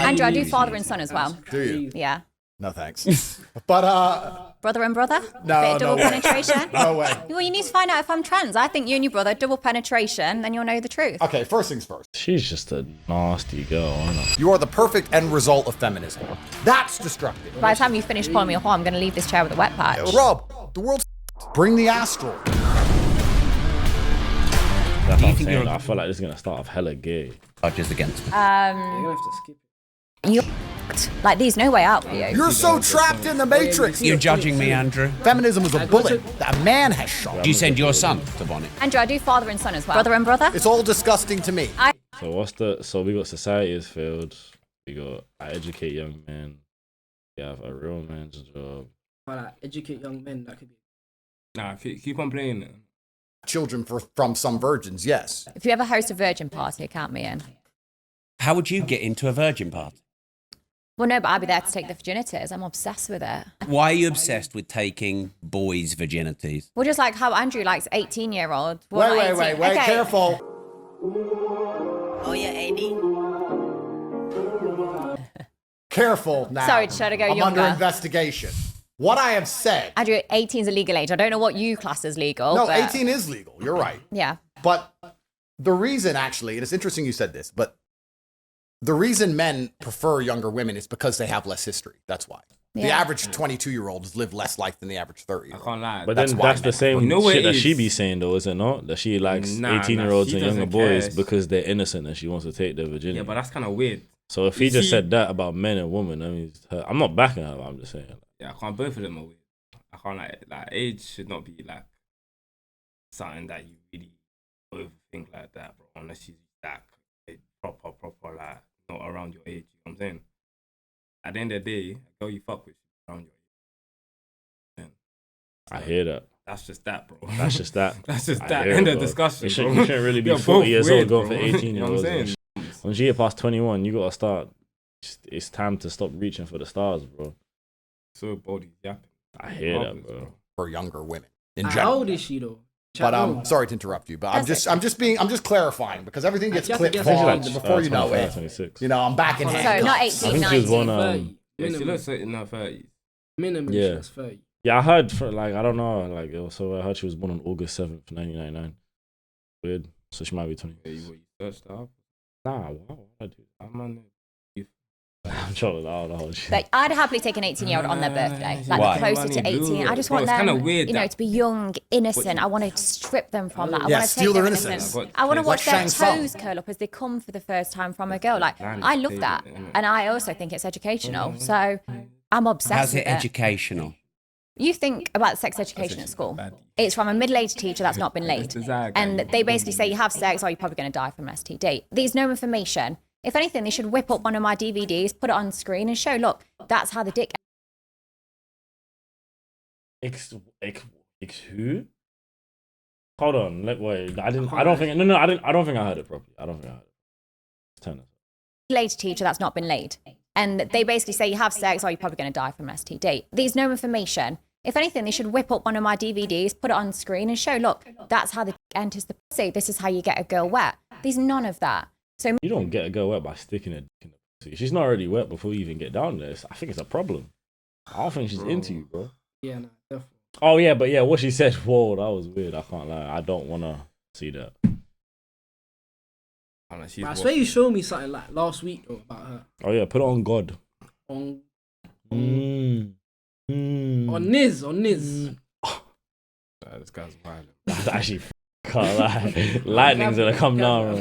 Andrew, I do father and son as well. Do you? Yeah. No thanks. But Brother and brother? No, Bit of double no way. penetration? No way. Well, you need to find out if I'm trans. I think you and your brother, double penetration, then you'll know the truth. okay, first things first. She's just a nasty girl, isn't it? You are the perfect end result of feminism. That's destructive. By the time you finish pulling me apart, I'm going to leave this chair with a wet patch. Rob, the world's bring the asteroid. That's what I'm saying. I feel like this is gonna start off hella gay. Charges against me. You're gonna have to skip it. You like, there's no way out for you. You're so trapped in the matrix. You're judging me, Andrew. Feminism was a bullet that a man has shot. Do you send your son to Bonnet? Andrew, I do father and son as well. Brother and brother? It's all disgusting to me. So we got society has failed. We got I educate young men. We have a real man's job. Like, educate young men. That could be. Nah, keep on playing it. Children from some virgins, yes. If you ever host a virgin party, count me in. How would you get into a virgin party? Well, no, but I'll be there to take the virginities. I'm obsessed with it. Why are you obsessed with taking boys' virginities? Well, just like how Andrew likes 18-year-olds. Wait, Okay. careful. Oh yeah, AD. Careful now. Sorry, should I go I'm younger? under investigation. What I have said. Andrew, 18 is a legal age. I don't know what you class as legal. No, but 18 is legal. You're right. Yeah. But the reason, actually, and it's interesting you said this, but the reason men prefer younger women is because they have less history. That's why. The Yeah. average 22-year-olds live less life than the average 30. I can't lie. But That's then why that's the men- same You know what shit it that she is? be saying though, is it not? That she likes Nah, 18-year-olds she and younger doesn't boys care. because they're innocent and she wants to take their virginity. Yeah, but that's kind of weird. So if he You just see- said that about men and women, I mean, I'm not backing her. I'm just saying. Yeah, I can't. Both of them are weird. I can't like age should not be like something that you really overthink like that, bro. Unless you like proper like not around your age. You know what I'm saying? At the end of the day, a girl you fuck with is around your age. I hear that. That's just that, bro. That's just that. That's just I that. hear it, End of bro. discussion. You bro. shouldn't really be You're 40 both years weird, old going bro. for You know 18-year-olds. what I'm saying? Once you get past 21, you gotta start. It's time to stop reaching for the stars, bro. So body yapping. I hear that, bro. For younger women in How general. old is she though? But sorry to interrupt you, but I'm just clarifying because everything gets Actually, I clipped think on it's before you know 25, it. 26. You know, I'm back in So handcuffs. not I 18, think she was 19. born. 30. Yeah, she Minimum. looks like in her 30s. Minimum. Yeah. She was 30. Yeah, I heard for like I don't know, like so I heard she was born on August 7th, 1999. Weird. So she might be 20. Yeah, you searched up. Nah, why would I do that? I'm on I'm trying to out the whole shit. Like, I'd happily take an 18-year-old on their birthday. Like, Why? closer to 18. I just Bro, want it's them, kinda weird you know, that- to be young, innocent. I want to strip them from that. I Yeah, want to steal take their their innocence. innocence. I want to Like watch their Shang Tsung. toes curl up as they come for the first time from a girl. Like, Land I love Tate, that. innit? And I also think it's educational. So I'm obsessed How's with it it. educational? You think about sex education at school. It's from a middle-aged teacher that's not been laid. And they basically say you have sex or you're probably going to die from an STD. There's no information. If anything, they should whip up one of my DVDs, put it on screen and show, look, that's how the dick... Who? Hold on. Wait. I don't think I heard it properly. I don't think I heard it. Turn it. Middle-aged teacher that's not been laid. And they basically say you have sex or you're probably going to die from an STD. There's no information. If anything, they should whip up one of my DVDs, put it on screen and show, look, that's how the dick enters the pussy. This is how you get a girl wet. There's none of that. So You don't get a girl wet by sticking a dick in the pussy. She's not already wet before you even get down there. I think it's a problem. I don't think she's into you, bro. Yeah, no, definitely. Oh yeah, but yeah, what she said, whoa, that was weird. I can't lie. I don't wanna see that. But I swear you showed me something like last week though, about her. Oh yeah, put it on God. On On Niz. This guy's violent. That's actually can't lie. Lightning's gonna come down.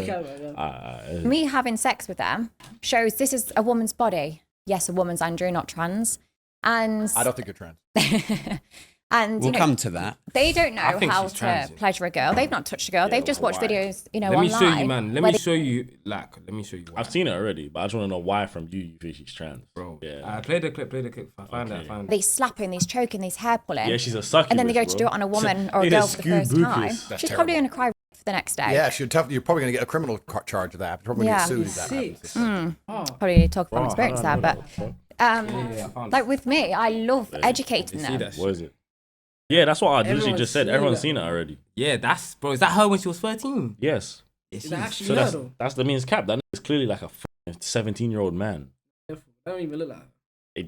me having sex with them shows this is a woman's body. Yes, a woman's, Andrew, not trans. And I don't think you're trans. and We'll you know, come to that. they don't know I think how she's to trans, yeah. pleasure a girl. They've not touched a girl. They've just watched why? videos, you know, Let me online. show you, man. Let where me they- show you. Let me show you. Why. I've seen it already, but I just wanna know why from you think she's trans. bro. Yeah. Play the clip. Find Okay. that. They slapping, these choking, these hair pulling. Yeah, she's a succubus. and then they go to bro. do it on a woman or a Look girl at for the first Scoob time. Bookus. That's She's probably going to cry for the next day. Yeah, you're probably going to get a criminal charge of that. You're probably going to Yeah. get sued if that happens. Probably talk from Bro, experience I there, don't but know that, bro. I found like with me, I love educating See them. that shit? What is it? Yeah, that's what I literally Everyone's just said. seen Everyone's that. seen it already. Yeah, that's bro. Is that her when she was 13? Yes. Is that actually So her though? that's the means cap. That is clearly like a 17-year-old man. I don't even look like her.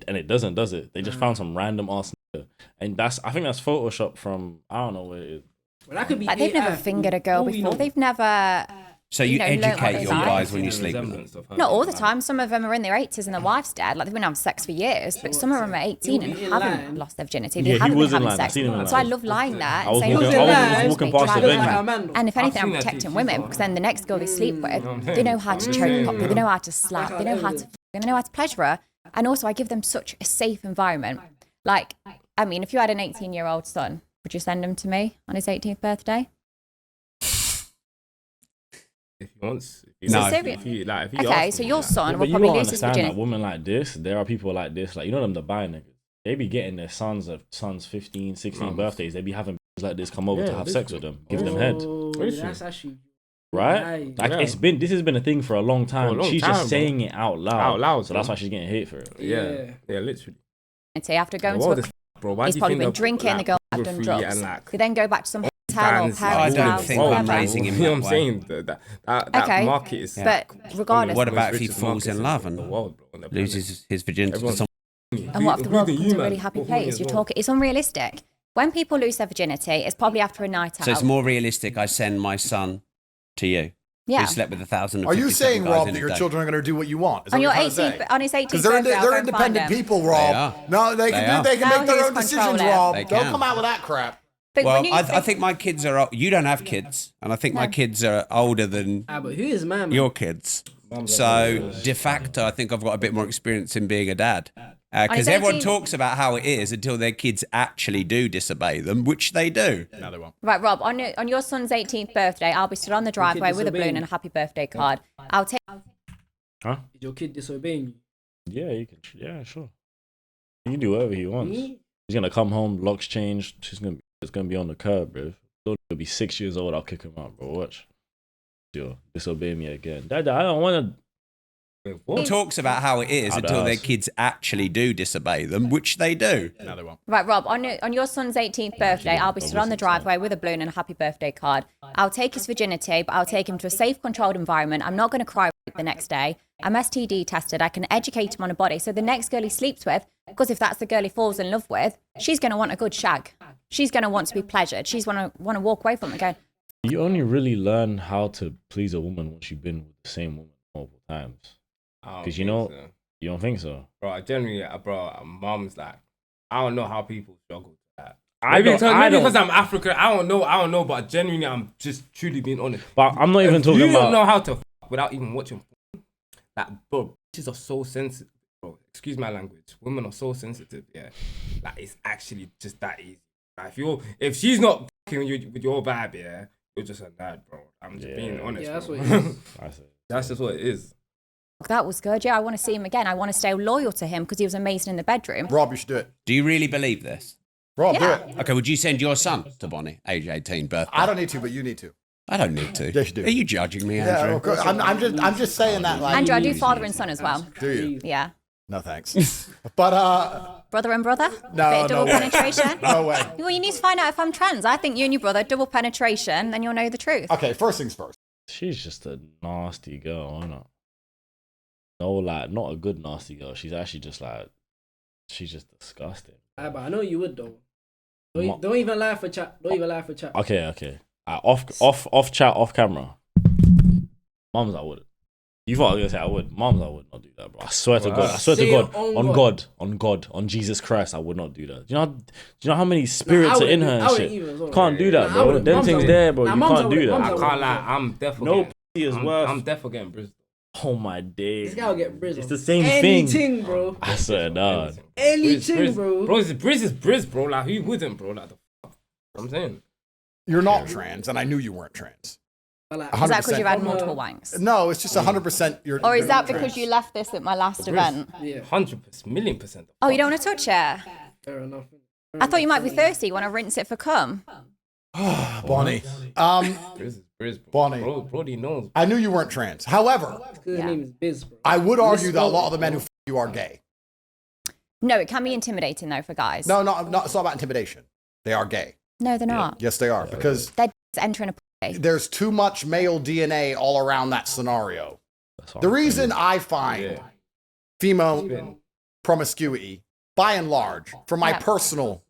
And it doesn't, does it? They just found some random ass nigga. And I think that's Photoshop from, I don't know what it is. Well, that could be Like they've never AI. fingered a girl All we before. know. They've never. So you learnt what educate they your like. guys when you sleep with them. Not all the time. Some of them are in their 80s and their wife's dead. Like they've been having sex for years. But some of them are 18 and He'll be in haven't line. lost their virginity. Yeah, They he haven't was been in having line. I've sex. seen him in So I line. love lying there I and was saying, walking- "Oh, I was walking past the He looks venue. like a man, though. and if anything, I've I'm seen that protecting teach women as because then the next girl they sleep with, I'm they know how to saying. choke Yeah. properly, they know how to slap, they know how to, they know how to pleasure her. And also, I give them such a safe environment. Like, I mean, if you had an 18-year-old son, would you send him to me on his 18th birthday? If he wants, No. if he Okay, asks so me, your like, son But will you probably don't lose his understand that virginity. women like this, there are people like this, like, you know them, the Dubai niggas. They be getting their sons 15, 16 birthdays. They be having like this come over to have sex with them, give them head. Oh, Listen. that's actually Right? Like Yeah. this has been a thing for a long time. For a long She's time, just bro. saying it out loud. Out loud, So that's bro. why she's getting hate for it. Yeah, literally. After going What to the a bro? Why he's do you probably think been they're, drinking, like, the girl have done free drugs. and, like, They then go back to some hotel or bands, parents' I don't house, think I'm whatever. raising him You know what I'm that saying? That Okay, market is. but regardless, What about if most he richest falls in markets love in the and world, bro, on the planet. loses his virginity to Everyone's- someone? and what if the world Including becomes you, a really man. happy Well, me place? as You're well. talking, it's unrealistic. When people lose their virginity, it's probably after a night out. So it's more realistic I send my son to you. yeah. Who slept with 1,000. Are you saying, guys Rob, in that a your day? children are going to do what you want? Is that On what your you're trying to 18th, say? on his 18th Because birthday, they're I'll go and find independent him. people, Rob. are. No, they They can are. they can No, make their he's own decisions, controlling. Rob. They Don't can. come out with that crap. But Well, when you I think my kids are. You don't have kids, and I think my kids are older than Ah, but who is man? your kids. So de facto, I think I've got a bit more experience in being a dad. Because his everyone 18th talks about how it is until their kids actually do disobey them, which they do. No, they won't. Right, Rob, on your son's 18th birthday, I'll be stood on the driveway with a disobeying. balloon and a happy birthday card. I'll take Huh? Is your kid disobeying you? Yeah, you can. Yeah, sure. He can do whatever he wants. Me? He's gonna come home, locks changed. It's gonna be on the curb, bro. He'll be 6 years old. I'll kick him out, bro. Watch. Yo, disobey me again. Dad, I don't want to. Everyone talks about how it is I'd until their ask. kids actually do disobey them, which they do. No, they won't. Right, Rob, on your son's 18th birthday, I'll be stood on the driveway with a balloon and a happy birthday card. I'll take his virginity, but I'll take him to a safe, controlled environment. I'm not going to cry the next day. I'm STD tested. I can educate him on a body. So the next girl he sleeps with, because if that's the girl he falls in love with, she's going to want a good shag. She's going to want to be pleasured. She's want to walk away from it going, You only really learn how to please a woman once you've been with the same woman multiple times. I don't 'Cause you think know- so. You don't think so? Bro, I genuinely, bro, mom's like, I don't know how people struggle with that. I Maybe don't- because I'm African, I don't know, but genuinely, I'm just truly being honest. But I'm not even If talking you about. don't know how to without even watching. Like, bro, bitches are so sensitive. Bro, excuse my language. Women are so sensitive. Yeah, like it's actually just that easy. Like if she's not fucking with your vibe, yeah, you're just a nerd, bro. I'm just being honest. Yeah, that's bro. what it is. I say. That's just what it is. that was good. Yeah, I want to see him again. I want to stay loyal to him because he was amazing in the bedroom. Rob, you should do it. Do you really believe this? Rob, Yeah. do it. Okay, would you send your son to Bonnie, age 18, birthday? I don't need to, but you need to. I don't need to. Yes, you do. Are you judging me, Yeah, Andrew? of course. I'm just saying that. Like, Andrew, I do father and son as well. do you? Yeah. No, thanks. But Brother and brother? No, Bit of double no way. penetration? no way. Well, you need to find out if I'm trans. I think you and your brother, double penetration, then you'll know the truth. Okay, first things first. She's just a nasty girl, isn't it? No, like, not a good nasty girl. She's actually just like, she's just disgusting. Ah, but I know you would though. Ma- Don't even lie for chat. Don't even lie for chat. Okay. Off chat, off camera. Mums, I wouldn't. You thought I was gonna say I would. Mums, I would not do that, bro. I swear to Wow. God. I swear to Say God. it on On God. God. On Jesus Christ, I would not do that. Do you know how many spirits I are in wouldn't her do- I and wouldn't shit? even as well. Can't do that, Nah, I bro. wouldn't. Them Mums, things I there, wouldn't. bro. Nah, You mums, I can't do wouldn't. that. Mums, I I bro. can't lie. I'm definitely No getting, pussy is worth. I'm definitely getting Bristol. Oh my days. This guy will get Briz. It's on the same anything, thing. bro. I swear, dog. Anything, bro. Briz is Briz, bro. Like who wouldn't, bro? Like the fuck. I'm saying. You're not trans, and I knew you weren't trans. But like, Is that because 100%. you've had multiple wanks? No, it's just 100%. You're. Or is you're that not because trans. you left this at my last event? Yeah, 100%, million%. Oh, you don't want to touch it? fair enough. I thought you might be thirsty. You want to rinse it for cum? Bonnie? Briz is Briz, bro. Bonnie. Brody knows. I knew you weren't trans. However, His name is Biz, bro. I would argue that a lot of the men who you are gay. No, it can be intimidating though for guys. No, it's not about intimidation. They are gay. No, they're not. Yes, they are, because They're just entering a pussy. there's too much male DNA all around that scenario. That's what The I'm reason saying. I find Yeah. female promiscuity, by and large, for my personal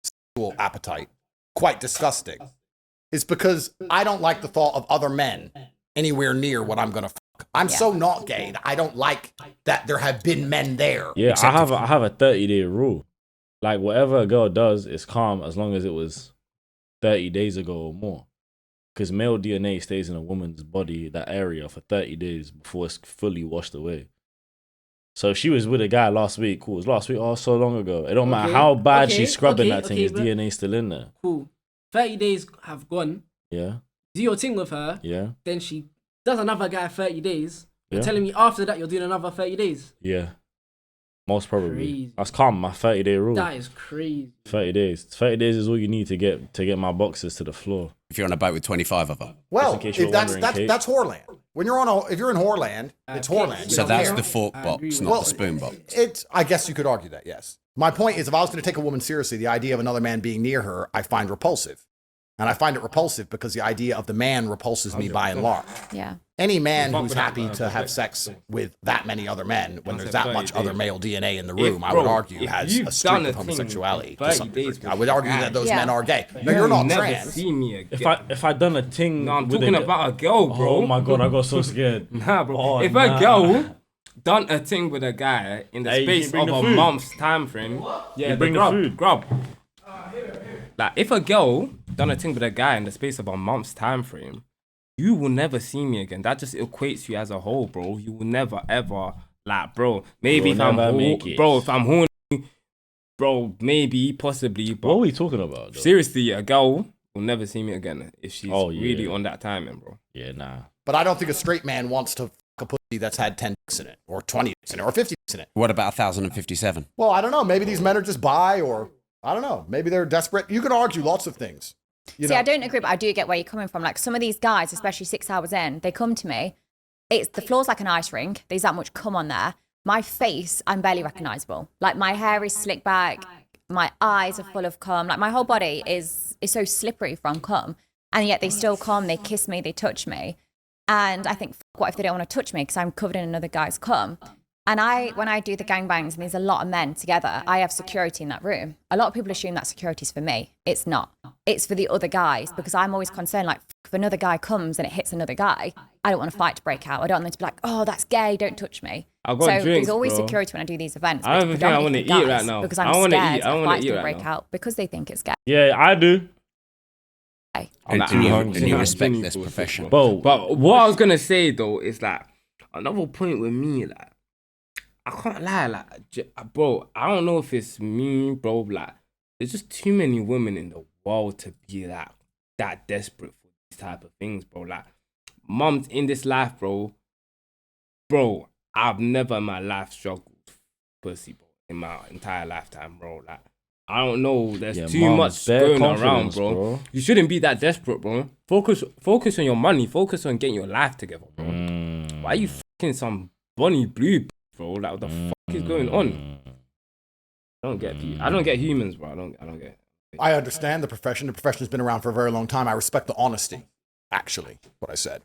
sexual appetite, quite disgusting, is because I don't like the thought of other men anywhere near what I'm gonna fuck. I'm so not gay that I don't like that there have been men there. Yeah, I have a 30-day rule. Like whatever a girl does is calm as long as it was 30 days ago or more. Because male DNA stays in a woman's body, that area, for 30 days before it's fully washed away. So if she was with a guy last week, cool. It was last week, so long ago. It don't matter how bad she's scrubbing that thing, his DNA still in there. Cool. 30 days have gone. Yeah. Do your thing with her. Yeah. Then she does another guy 30 days. You're Yeah. telling me after that you're doing another 30 days. Yeah. Most probably. Crazy. That's calm, my 30-day rule. That is crazy. 30 days. 30 days is all you need to get my boxes to the floor. If you're on a boat with 25 of them. Well, Just in case you're if that's wondering, Kate. that's whoreland. When you're if you're in whoreland, it's whoreland. You So don't that's care. the fork box, not Well, the spoon box. I guess you could argue that, yes. My point is, if I was going to take a woman seriously, the idea of another man being near her, I find repulsive. And I find it repulsive because the idea of the man repulses me by and large. Yeah. Any man Fuck who's with that, happy to have sex with that many other men, when there's that 30 much other days. male DNA in the room, I would bro, argue if has you've a streak done of a thing homosexuality for to 30 some days degree. with I would argue a that guy, those Yeah. men are gay. No, you're not never trans. see me again. If I done a thing, No, I'm with talking a, about a girl, bro. Oh my god, I got so scared. Nah, bro. Oh, if nah. a girl done a thing with a guy in the Hey, you space bring of the a food. month's time frame, yeah, bring the grub, food. grub. Like if a girl done a thing with a guy in the space of a month's time frame, you will never see me again. That just equates you as a whole, bro. You will never ever bro. Maybe You'll if I'm never make it. bro, if I'm horny, bro, maybe possibly, but What are we talking about, though? seriously, a girl will never see me again if she's Oh, yeah. really on that timing, bro. Yeah, nah. But I don't think a straight man wants to fuck a pussy that's had 10 dicks in it, or 20 dicks in it, or 50 dicks in it. What about 1,057? Well, I don't know. Maybe these men are just bi, or I don't know. Maybe they're desperate. You can argue lots of things. You See, know? I don't agree, but I do get where you're coming from. Like some of these guys, especially 6 hours in, they come to me. It's the floor's like an ice rink. There's that much cum on there. My face, I'm barely recognizable. Like my hair is slicked back. My eyes are full of cum. Like my whole body is so slippery from cum. And yet they still come, they kiss me, they touch me. And I think, what if they don't want to touch me because I'm covered in another guy's cum? And when I do the gangbangs and there's a lot of men together, I have security in that room. A lot of people assume that security's for me. It's not. It's for the other guys because I'm always concerned, like, if another guy comes and it hits another guy, I don't want a fight to break out. I don't want them to be like, oh, that's gay, don't touch me. I've got So drinks, there's always bro. security when I do these events. I don't but even it's think I wanna predominantly eat right guys now. Because I I'm don't wanna scared eat. I don't that wanna fights eat will right break now. out because they think it's gay. Yeah, I do. I'm And you hungry. respect I'm this hungry. profession. Bro, But what I was gonna say though is like another point with me, like I can't lie, like bro, I don't know if it's me, bro. Like there's just too many women in the world to be like that desperate for these type of things, bro. Like mums in this life, bro. Bro, I've never in my life struggled with pussy, bro, in my entire lifetime, bro. Like I don't know. There's Yeah, too mum, much bare going around, confidence, bro. bro. You shouldn't be that desperate, bro. Focus on your money. Focus on getting your life together, bro. Why are you fucking some Bonnie Blue, bro? Like, what the fuck is going on? I don't get people. I don't get humans, bro. I don't get. I understand the profession. The profession has been around for a very long time. I respect the honesty, actually, what I said.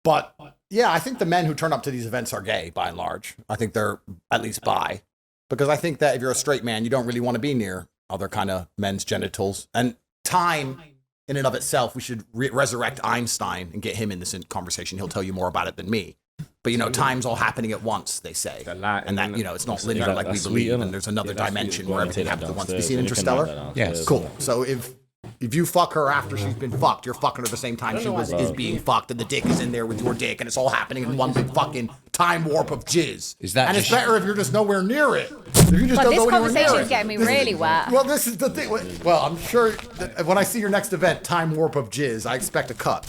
But yeah, I think the men who turn up to these events are gay by and large. I think they're at least bi. Because I think that if you're a straight man, you don't really want to be near other kind of men's genitals. And time in and of itself, we should resurrect Einstein and get him in this conversation. He'll tell you more about it than me. But, you know, time's all happening at once, they say. And that, you know, it's not linear like we believe. And there's another dimension where everything happens at once. Have you seen Interstellar? Yes. Cool. So if you fuck her after she's been fucked, you're fucking her the same time she is being fucked, and the dick is in there with your dick, and it's all happening in one big fucking time warp of jizz. Is that and it's just- better if you're just nowhere near it. If you just But don't this go anywhere conversation near is it. getting me really wet. Well, this is the thing. Well, I'm sure that when I see your next event, time warp of jizz, I expect a cut.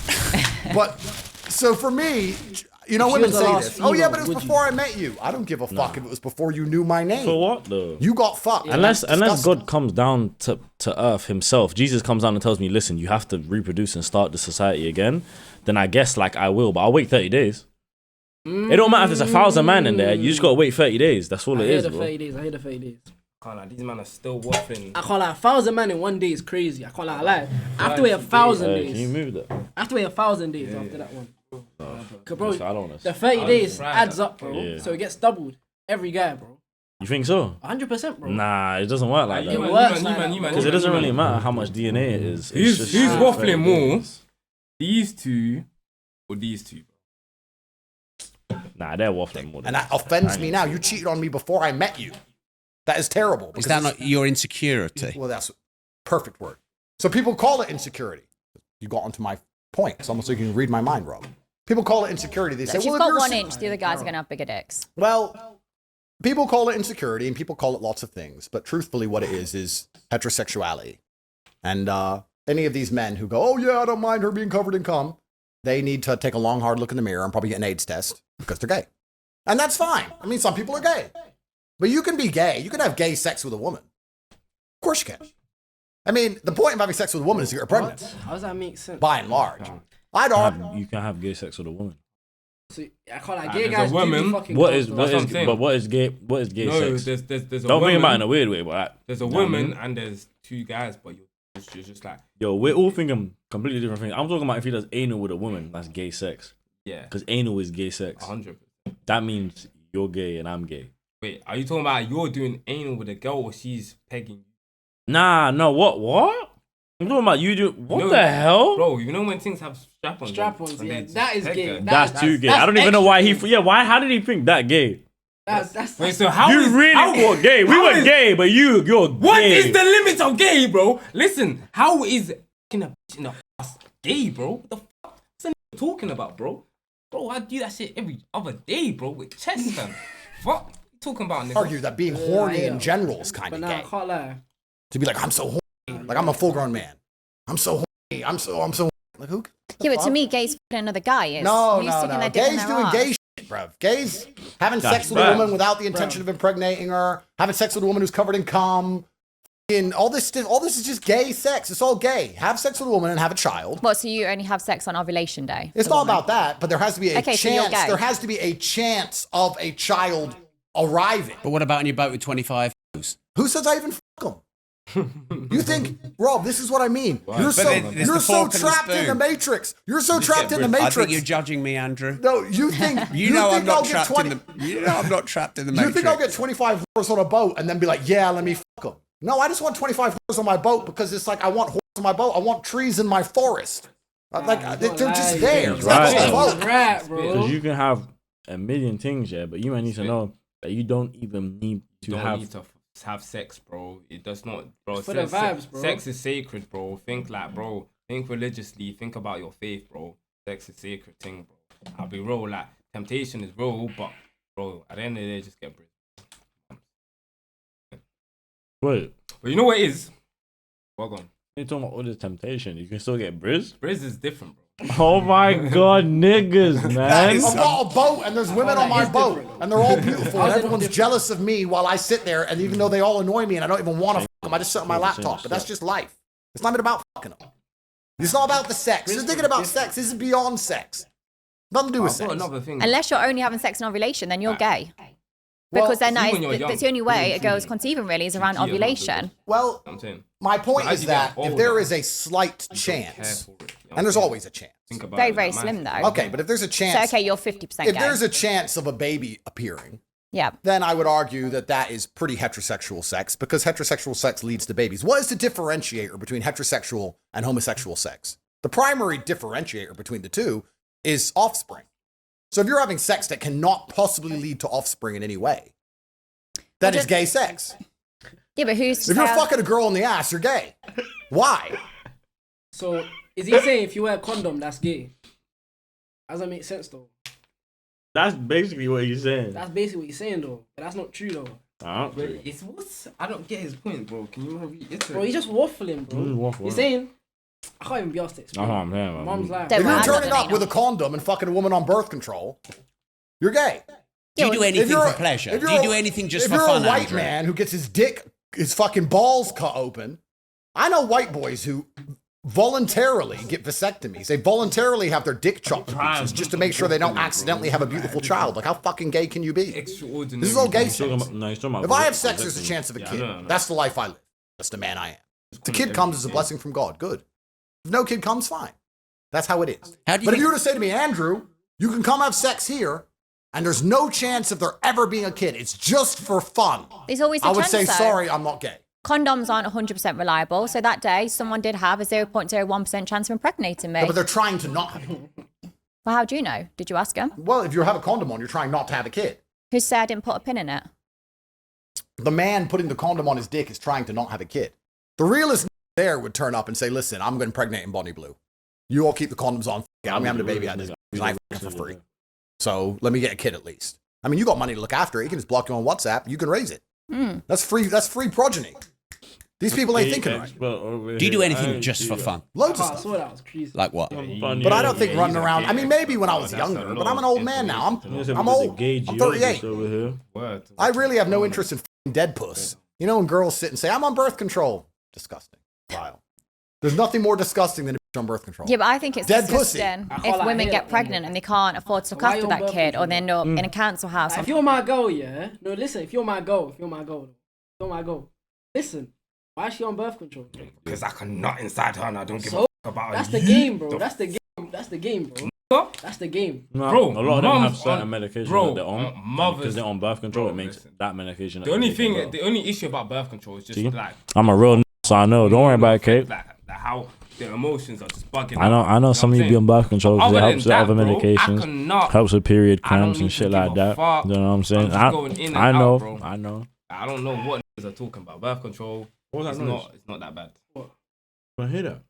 But so for me, you know, If she women was the say last this. Oh yeah, but it female, was would before I met you. I don't give a fuck if it was before you knew my name. for what though? You got fucked. Unless That's disgusting. God comes down to earth himself, Jesus comes down and tells me, listen, you have to reproduce and start the society again, then I guess like I will, but I'll wait 30 days. It don't matter if there's 1,000 man in there, you just gotta wait 30 days. That's all I it hear is, the bro. 30 days. I hear the 30 days. Can't lie, these men are still waffling. I can't lie. 1,000 man in one day is crazy. I can't lie. I have to wait 1,000 Hey, can you days. move that? I have to wait 1,000 days after that one. Cause bro, I don't wanna- the 30 days surprised adds that- up, bro. Yeah. So it gets doubled. every guy, bro. You think so? 100%, bro. Nah, it doesn't work like You that. man. Because it doesn't really matter how much DNA it is. Who's It's just waffling more? days. These two or these two? Nah, they're waffling more. And that offends me now. You cheated on me before I met you. That is terrible. Is that not your insecurity? Well, that's a perfect word. So people call it insecurity. You got onto my point. It's almost like you can read my mind, Rob. People call it insecurity. They say, If you've well, got if you're 1 inch, the other guys are going to have bigger dicks. Well, people call it insecurity and people call it lots of things. But truthfully, what it is heterosexuality. And any of these men who go, oh, yeah, I don't mind her being covered in cum, they need to take a long, hard look in the mirror and probably get an AIDS test because they're gay. And that's fine. I mean, some people are gay. But you can be gay. You can have gay sex with a woman. Of course you can. I mean, the point of having sex with a woman is to get her pregnant. What? How does that make sense? By and large. I'd argue. You can have gay sex with a woman. So, I can't like gay There's a guys. woman. Do be fucking What girls, is though. what That's what is I'm saying. but what is gay? What is gay No, sex? there's a Don't think woman. about it in a weird way, but There's a you know what I woman mean? and there's two guys, but you're just like, Yo, we're all thinking completely different things. I'm talking about if he does anal with a woman, that's gay sex. yeah, Because anal is gay sex. 100%. That means you're gay and I'm gay. Wait, are you talking about you're doing anal with a girl or she's pegging you? Nah, no, what? I'm talking about you do. What No, the hell? Bro, you know when things have strap-ons? Strap-ons, and yeah, they just that is peg gay. her? That's too gay. I don't that's even know why extra he. Yeah, why? How did he think that gay? That's Wait, so how You is- really how- were gay. We how were is- gay, but you're What gay. is the limit of gay, bro? Listen, how is fucking a bitch in a ass gay, bro? What the fuck? What's the nigga talking about, bro? Bro, I do that shit every other day, bro, with chest and fuck. What you talking about, nigga? Argue that being horny yeah. in general is kind But of nah, I gay. can't lie. To be like, I'm so horny. Like, I'm a full grown man. I'm so horny. I'm so horny. Like, who? Yeah, but to me, gays fucking another guy is. No, you no, sticking no. their dick in Gays their doing ass. gay shit, bro. Gays having That's sex with a bad. woman without the intention of impregnating her, having sex with a woman who's covered in cum. And all this is just gay sex. It's all gay. Have sex with a woman and have a child. What, so you only have sex on ovulation day? It's not about that, but there has to be a Okay, so you're chance. gay. There has to be a chance of a child arriving. But what about on your boat with 25 hoes? Who says I even fuck them? You think, Rob, this is what I mean. You're so, there's you're the so fork and the trapped in the spoon. matrix. You're so trapped in the matrix. I think you're judging me, Andrew. No, you think You know I'm think I'll not get trapped 20 in the. You know I'm not trapped in the You matrix. think I'll get 25 whores on a boat and then be like, yeah, let me fuck them? No, I just want 25 whores on my boat because it's like I want whores on my boat. I want trees in my forest. They're just there. It's not Right. just a boat. Right, bro. Because you can have a million things, yeah, but you might need to know that you don't even need to You don't have. need to have sex, bro. It does not, bro. For the vibes, bro. Sex is sacred, bro. Think like, bro. Think religiously. Think about your faith, bro. Sex is sacred thing, bro. I'll be real. Like temptation is real, but bro, at the end of the day, just get bridge. Wait, But you know what it is? Well gone. you're talking about all this temptation. You can still get brizz. Brizz is different, bro. Oh my god, niggas, man. I've got a boat and there's women on my is boat different. and they're all beautiful and How's it everyone's different? jealous of me while I sit there and even though they all annoy me and I don't even want to fuck them, I just sit on my laptop. But that's just life. It's not even about fucking them. It's not about the sex. You're thinking about sex. This is beyond sex. Nothing to do with I've got sex. another thing. Unless you're only having sex in ovulation, then you're gay. Well, Because then see when you're that's young. the only way a girl's conceiving really is around Yeah, not the ovulation. Well, I'm saying. my point But as is you get that if older, there is a slight you don't care chance, for it, you know and there's what I'm always a chance. saying? Think about Very, it, very like, slim man. though. Okay, but if there's a So, chance, okay, you're 50% if gay. there's a chance of a baby appearing, Yeah. then I would argue that that is pretty heterosexual sex because heterosexual sex leads to babies. What is the differentiator between heterosexual and homosexual sex? The primary differentiator between the two is offspring. So if you're having sex that cannot possibly lead to offspring in any way, that is gay sex. Yeah, but who's to If you're say- fucking a girl in the ass, you're gay. Why? So, is he saying if you wear a condom, that's gay? Does that make sense, though? That's basically what he's saying. That's basically what he's saying, though. But that's not true, though. I don't But think- it's what's I don't get his point, bro. Can you reiterate? Bro, he's just waffling, bro. waffling. He's saying, I can't even be asked to explain. I'm saying, man. Mom's like, Don't If you're worry, turning I up with a condom and fucking a woman on birth control, you're gay. Do you do anything you're for a- pleasure? if Do you're you a- do anything just if for you're fun, a white Andrew? man who gets his fucking balls cut open, I know white boys who voluntarily get vasectomies. They voluntarily have their dick chopped to pieces just to make sure they don't accidentally have a beautiful child. Like, how fucking gay can you be? Extraordinary. This is all gay He's talking sex. about, no, he's talking about If I have sex, there's a chance of a Yeah, I kid. know. That's the life I live. That's the man I am. If the kid comes as a blessing from God, good. If no kid comes, fine. That's how it is. How do you But if think- you were to say to me, Andrew, you can come have sex here, and there's no chance of there ever being a kid, it's just for fun, There's always a I would chance, say, though. sorry, I'm not gay. Condoms aren't 100% reliable. So that day, someone did have a 0.01% chance of impregnating me. Yeah, but they're trying to not have it. Well, how do you know? Did you ask him? Well, if you have a condom on, you're trying not to have a kid. Who said I didn't put a pin in it? The man putting the condom on his dick is trying to not have a kid. The realist there would turn up and say, listen, I'm going to impregnate in Bonnie Blue. You all keep the condoms on. I'm having a baby out of this because I ain't for free. So let me get a kid at least. I mean, you got money to look after it. You can just block you on WhatsApp. You can raise it. That's free progeny. These people ain't thinking right. Do you do anything just for fun? Loads of I stuff. saw that was crazy. Like what? But I don't think running around. I mean, maybe when I was younger, but I'm an old man now. I'm old. I'm 38. I really have no interest in f***ing dead puss. You know, when girls sit and say, I'm on birth control. Disgusting. Vile. There's nothing more disgusting than a bitch on birth control. Yeah, but I think it's Dead pussy. disgusting I if can't women hear get that. pregnant and they can't afford to look Why after you that on kid, birth or they end up in a council house. Like, if you're my girl, yeah. No, listen. If you're my girl, listen. Why is she on birth control? Because I can nut inside her and I don't give a So, fuck about That's her. the game, bro. That's the game. That's the game, bro. That's the game. Bro, a lot of them have mums certain on- medications bro, that they're on mothers- because they're on birth control. bro, It makes listen. that medication. The only issue about birth control is just See? like I'm a real so I know. Don't worry about it, Kate. like how the emotions are just bugging. I know some of you be on birth control because it helps with other medications, helps with period I don't cramps need and to shit give like a that. fuck. You know what I'm saying? I'm just going in and I know, out, bro. I know. I don't know what niggas are talking about. Birth control. What was It's that noise? not that bad. I hear that.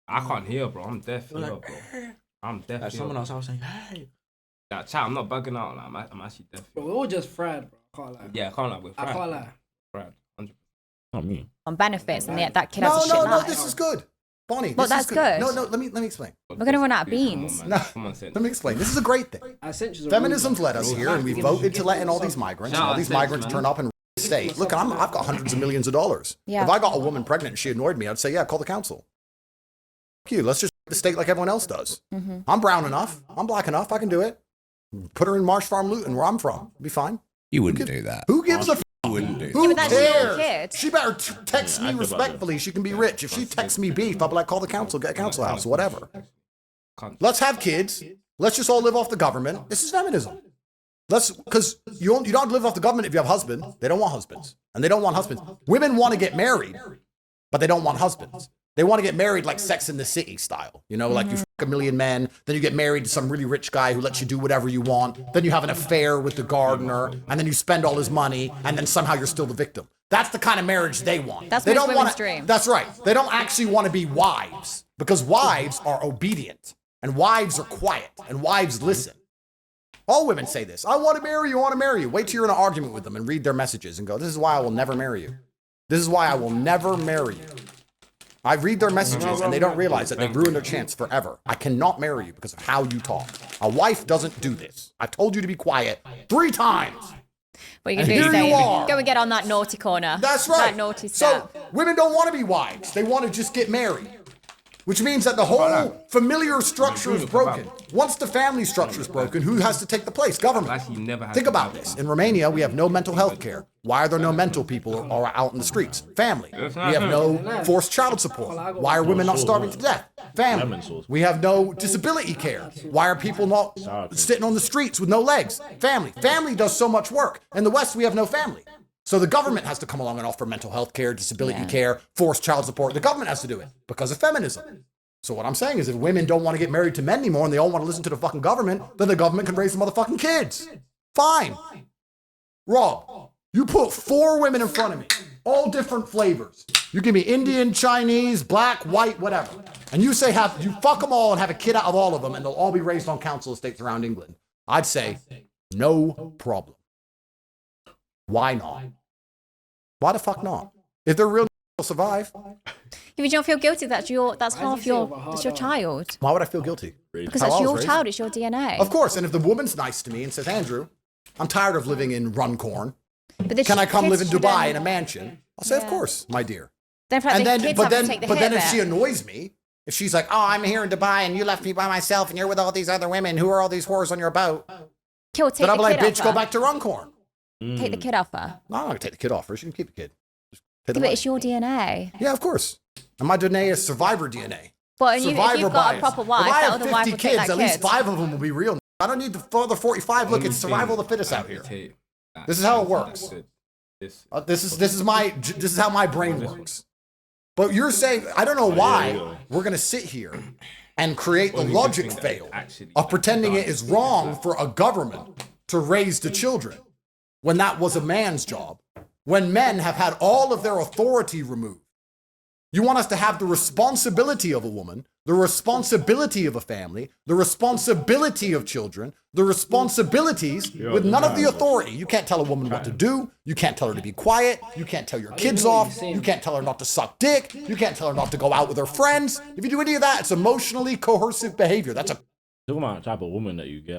I can't hear, bro. I'm deaf here, bro. I'm deaf. Like here, someone bro. else, I was saying, hey. Like, chat, I'm not bugging out. Like, I'm actually deaf. Bro, we're all just fried, bro. I can't lie. Yeah, I can't lie. We're I fried. can't lie. Fried. 100%. Not me. on benefits, and yet that kid has No, a shit no, life. this is good. Bonnie, Well, this is that's good. No, let me explain. We're gonna run out of beans. Come on, man. No. Come on, Sen. Let me explain. This is a great thing. Feminism's led us here, and we voted to let in all these migrants. And all these migrants turn up and state. Look, I've got hundreds of millions of dollars. Yeah. If I got a woman pregnant and she annoyed me, I'd say, yeah, call the council. Fuck you. Let's just the state like everyone else does. I'm brown enough. I'm black enough. I can do it. Put her in Marsh Farm, Luton, where I'm from. Be fine. You wouldn't do that. Who gives a f? You wouldn't do Who but that's your cares? kid. She better text me respectfully. She can be rich. If she texts me beef, I'll be like, call the council, get a council house, whatever. Let's have kids. Let's just all live off the government. This is feminism. Because you don't live off the government if you have husbands. They don't want husbands. And they don't want husbands. Women want to get married, but they don't want husbands. They want to get married like Sex in the City style. You know, like you fuck a million men, then you get married to some really rich guy who lets you do whatever you want. Then you have an affair with the gardener, and then you spend all his money, and then somehow you're still the victim. That's the kind of marriage they want. That's they most don't women's want dream. That's right. They don't actually want to be wives because wives are obedient, and wives are quiet, and wives listen. All women say this. I want to marry you, I want to marry you. Wait till you're in an argument with them and read their messages and go, this is why I will never marry you. This is why I will never marry you. I read their messages and they don't realize that they've ruined their chance forever. I cannot marry you because of how you talk. A wife doesn't do this. I've told you to be quiet 3 times. What you And can do is here you are. go and get on that naughty corner. That's right. That naughty So step. women don't want to be wives. They want to just get married. Which means that the whole familiar structure is broken. Once the family structure is broken, who has to take the place? Government. Actually, never had Think to about do this. In Romania, we have no mental health care. Why are there no mental people out in the streets? Family. We have no forced child support. Why are women not starving to death? Family. We have no disability care. Why are people not sitting on the streets with no legs? Family. Family does so much work. In the West, we have no family. So the government has to come along and offer mental health care, disability care, forced child support. The government has to do it because of feminism. So what I'm saying is if women don't want to get married to men anymore and they all want to listen to the fucking government, then the government can raise the motherfucking kids. Fine. Rob, you put 4 women in front of me, all different flavors. You give me Indian, Chinese, black, white, whatever. And you say you fuck them all and have a kid out of all of them and they'll all be raised on council estates around England. I'd say no problem. Why not? Why the fuck not? If they're real, they'll survive. If you don't feel guilty, that's half your child. Why would I feel guilty? Because How that's I was your raised. child, it's your DNA. Of course, and if the woman's nice to me and says, Andrew, I'm tired of living in Runcorn. But the Can I come kids live in Dubai shouldn't- in a mansion? I'll say, of Yeah. course, my dear. Then, in fact, And the then, kids but have to then, take the but hit then if of she it. annoys me, if she's like, oh, I'm here in Dubai and you left me by myself and you're with all these other women, who are all these whores on your boat? Take Then I'll be the like, kid bitch, off go her. back to Runcorn. Take the kid off her. No, I'm not going to take the kid off her. She can keep the kid. Just take Yeah, the but money. it's your DNA. Yeah, of course. And my DNA is survivor DNA. But if Survivor you've got bias. a proper If wife, I that have other wife 50 will take kids, that at least kid. 5 of them will be real I don't need the further 45. Look, it's survival of the fittest out here. This is how it works. This is how my brain works. But you're saying, I don't know why we're going to sit here and create the logic fail of pretending it is wrong for a government to raise the children when that was a man's job, when men have had all of their authority removed. You want us to have the responsibility of a woman, the responsibility of a family, the responsibility of children, the responsibilities with none of the authority. You can't tell a woman what to do. You can't tell her to be quiet. You can't tell your kids off. You can't tell her not to suck dick. You can't tell her not to go out with her friends. If you do any of that, it's emotionally coercive behavior. That's a... Talking about the type of woman that you get.